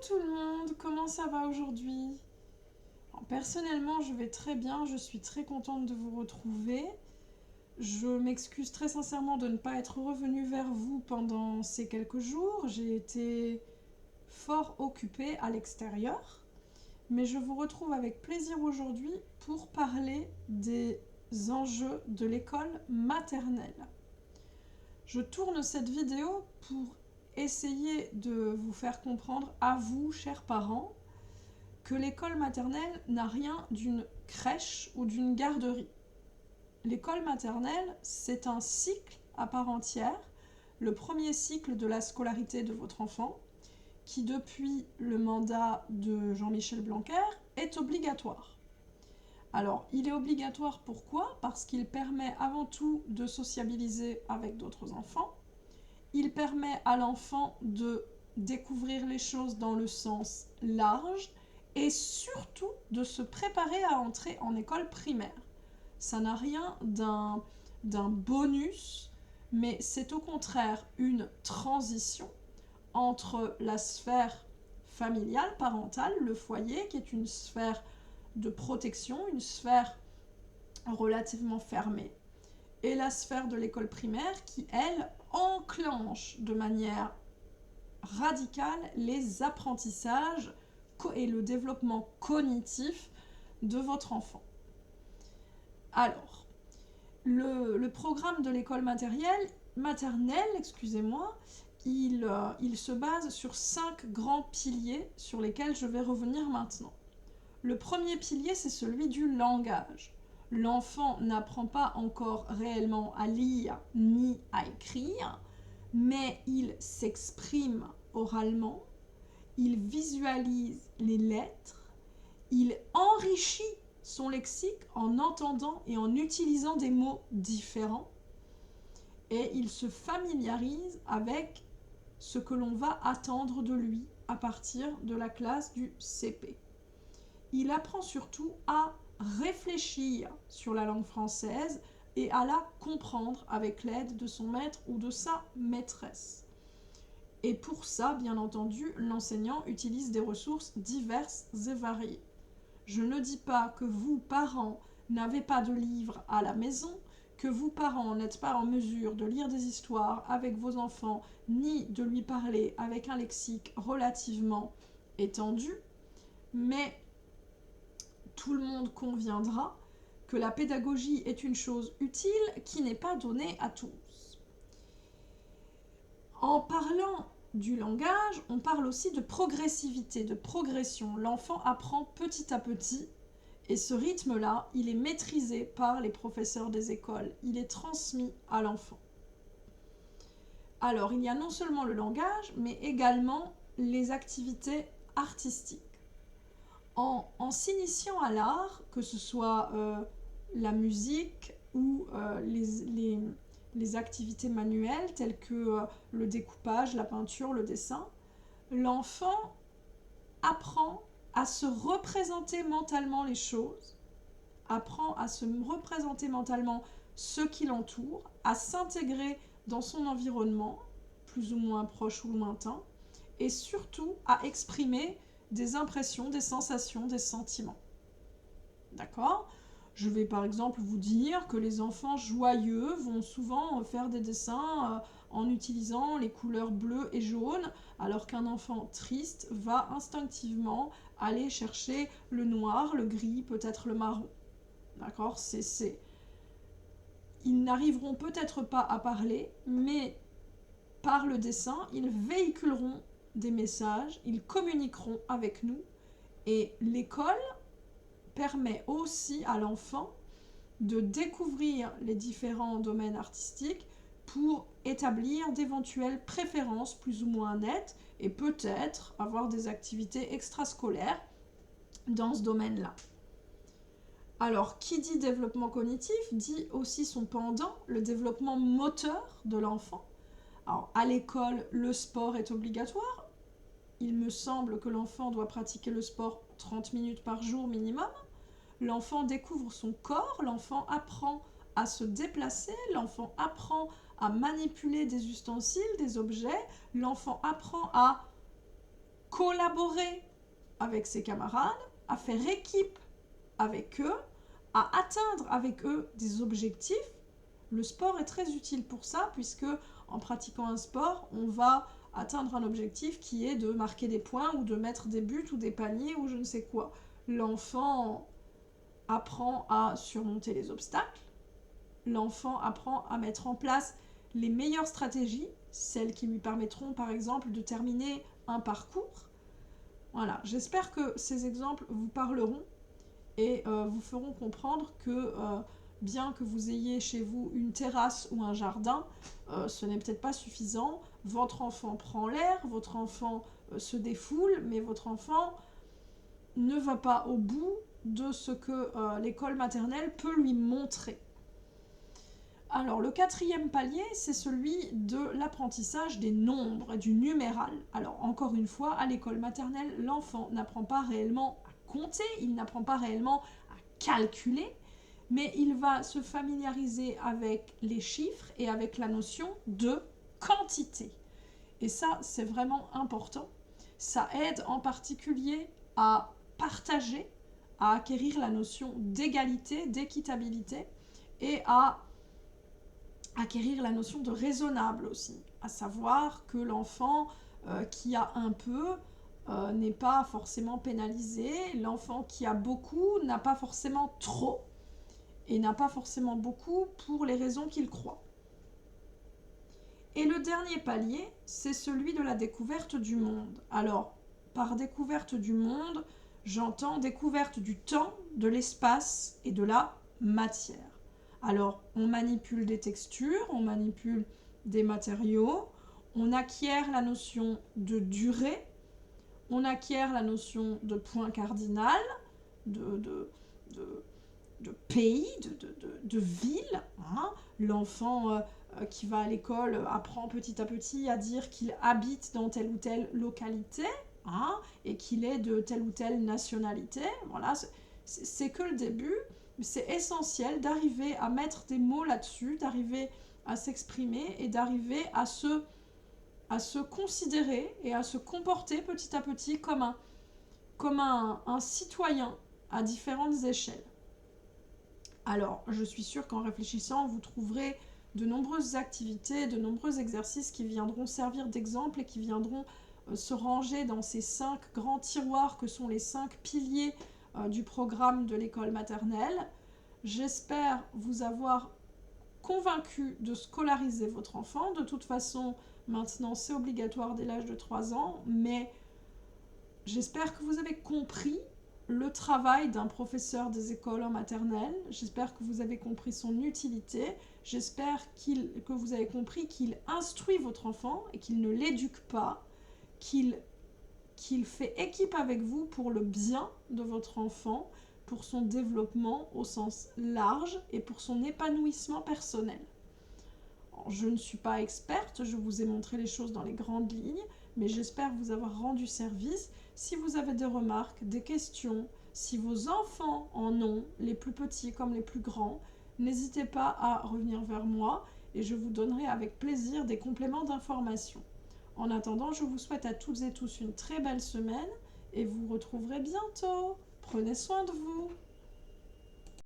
tout le monde, comment ça va aujourd'hui? Personnellement, je vais très bien, je suis très contente de vous retrouver. Je m'excuse très sincèrement de ne pas être revenue vers vous pendant ces quelques jours. J'ai été fort occupée à l'extérieur, mais je vous retrouve avec plaisir aujourd'hui pour parler des enjeux de l'école maternelle. Je tourne cette vidéo pour essayer de vous faire comprendre à vous, chers parents, que l'école maternelle n'a rien d'une crèche ou d'une garderie. L'école maternelle, c'est un cycle à part entière, le premier cycle de la scolarité de votre enfant, qui depuis le mandat de Jean-Michel Blanquer est obligatoire. Alors, il est obligatoire pourquoi? Parce qu'il permet avant tout de sociabiliser avec d'autres enfants. Il permet à l'enfant de découvrir les choses dans le sens large et surtout de se préparer à entrer en école primaire. Ça n'a rien d'un bonus, mais c'est au contraire une transition entre la sphère familiale, parentale, le foyer, qui est une sphère de protection, une sphère relativement fermée, et la sphère de l'école primaire qui, elle, enclenche de manière radicale les apprentissages et le développement cognitif de votre enfant. Alors, le programme de l'école maternelle, il se base sur 5 grands piliers sur lesquels je vais revenir maintenant. Le premier pilier, c'est celui du langage. L'enfant n'apprend pas encore réellement à lire ni à écrire, mais il s'exprime oralement, il visualise les lettres, il enrichit son lexique en entendant et en utilisant des mots différents, et il se familiarise avec ce que l'on va attendre de lui à partir de la classe du CP. Il apprend surtout à réfléchir sur la langue française et à la comprendre avec l'aide de son maître ou de sa maîtresse. Et pour ça, bien entendu, l'enseignant utilise des ressources diverses et variées. Je ne dis pas que vous, parents, n'avez pas de livres à la maison, que vous, parents, n'êtes pas en mesure de lire des histoires avec vos enfants, ni de lui parler avec un lexique relativement étendu, mais tout le monde conviendra que la pédagogie est une chose utile qui n'est pas donnée à tous. En parlant du langage, on parle aussi de progressivité, de progression. L'enfant apprend petit à petit, et ce rythme-là, il est maîtrisé par les professeurs des écoles. Il est transmis à l'enfant. Alors, il y a non seulement le langage, mais également les activités artistiques. En s'initiant à l'art, que ce soit la musique ou les activités manuelles telles que le découpage, la peinture, le dessin, l'enfant apprend à se représenter mentalement les choses, apprend à se représenter mentalement ce qui l'entoure, à s'intégrer dans son environnement, plus ou moins proche ou lointain, et surtout à exprimer des impressions, des sensations, des sentiments. D'accord ? Je vais par exemple vous dire que les enfants joyeux vont souvent faire des dessins en utilisant les couleurs bleues et jaunes, alors qu'un enfant triste va instinctivement aller chercher le noir, le gris, peut-être le marron. D'accord ? Ils n'arriveront peut-être pas à parler, mais par le dessin, ils véhiculeront des messages, ils communiqueront avec nous, et l'école permet aussi à l'enfant de découvrir les différents domaines artistiques pour établir d'éventuelles préférences plus ou moins nettes et peut-être avoir des activités extrascolaires dans ce domaine-là. Alors, qui dit développement cognitif dit aussi son pendant, le développement moteur de l'enfant. Alors, à l'école, le sport est obligatoire. Il me semble que l'enfant doit pratiquer le sport 30 minutes par jour minimum. L'enfant découvre son corps, l'enfant apprend à se déplacer, l'enfant apprend à manipuler des ustensiles, des objets, l'enfant apprend à collaborer avec ses camarades, à faire équipe avec eux, à atteindre avec eux des objectifs. Le sport est très utile pour ça, puisque en pratiquant un sport, on va atteindre un objectif qui est de marquer des points ou de mettre des buts ou des paniers ou je ne sais quoi. L'enfant apprend à surmonter les obstacles, l'enfant apprend à mettre en place les meilleures stratégies, celles qui lui permettront par exemple de terminer un parcours. Voilà, j'espère que ces exemples vous parleront et vous feront comprendre que bien que vous ayez chez vous une terrasse ou un jardin, ce n'est peut-être pas suffisant. Votre enfant prend l'air, votre enfant se défoule, mais votre enfant ne va pas au bout de ce que l'école maternelle peut lui montrer. Alors, le quatrième palier, c'est celui de l'apprentissage des nombres et du numéral. Alors, encore une fois, à l'école maternelle, l'enfant n'apprend pas réellement à compter, il n'apprend pas réellement à calculer, mais il va se familiariser avec les chiffres et avec la notion de quantité. Et ça, c'est vraiment important. Ça aide en particulier à partager, à acquérir la notion d'égalité, d'équitabilité et à acquérir la notion de raisonnable aussi, à savoir que l'enfant qui a un peu n'est pas forcément pénalisé, l'enfant qui a beaucoup n'a pas forcément trop, et n'a pas forcément beaucoup pour les raisons qu'il croit. Et le dernier palier, c'est celui de la découverte du monde. Alors, par découverte du monde, j'entends découverte du temps, de l'espace et de la matière. Alors, on manipule des textures, on manipule des matériaux, on acquiert la notion de durée, on acquiert la notion de point cardinal, de pays, de ville. Hein. L'enfant qui va à l'école apprend petit à petit à dire qu'il habite dans telle ou telle localité, hein, et qu'il est de telle ou telle nationalité. Voilà, c'est que le début. C'est essentiel d'arriver à mettre des mots là-dessus, d'arriver à s'exprimer et d'arriver à se considérer et à se comporter petit à petit comme un citoyen à différentes échelles. Alors, je suis sûre qu'en réfléchissant, vous trouverez de nombreuses activités, de nombreux exercices qui viendront servir d'exemple et qui viendront se ranger dans ces 5 grands tiroirs que sont les 5 piliers du programme de l'école maternelle. J'espère vous avoir convaincu de scolariser votre enfant. De toute façon, maintenant, c'est obligatoire dès l'âge de 3 ans, mais j'espère que vous avez compris le travail d'un professeur des écoles en maternelle. J'espère que vous avez compris son utilité. J'espère que vous avez compris qu'il instruit votre enfant et qu'il ne l'éduque pas, qu'il fait équipe avec vous pour le bien de votre enfant, pour son développement au sens large et pour son épanouissement personnel. Alors, je ne suis pas experte, je vous ai montré les choses dans les grandes lignes, mais j'espère vous avoir rendu service. Si vous avez des remarques, des questions, si vos enfants en ont, les plus petits comme les plus grands, n'hésitez pas à revenir vers moi et je vous donnerai avec plaisir des compléments d'information. En attendant, je vous souhaite à toutes et tous une très belle semaine et vous retrouverez bientôt. Prenez soin de vous.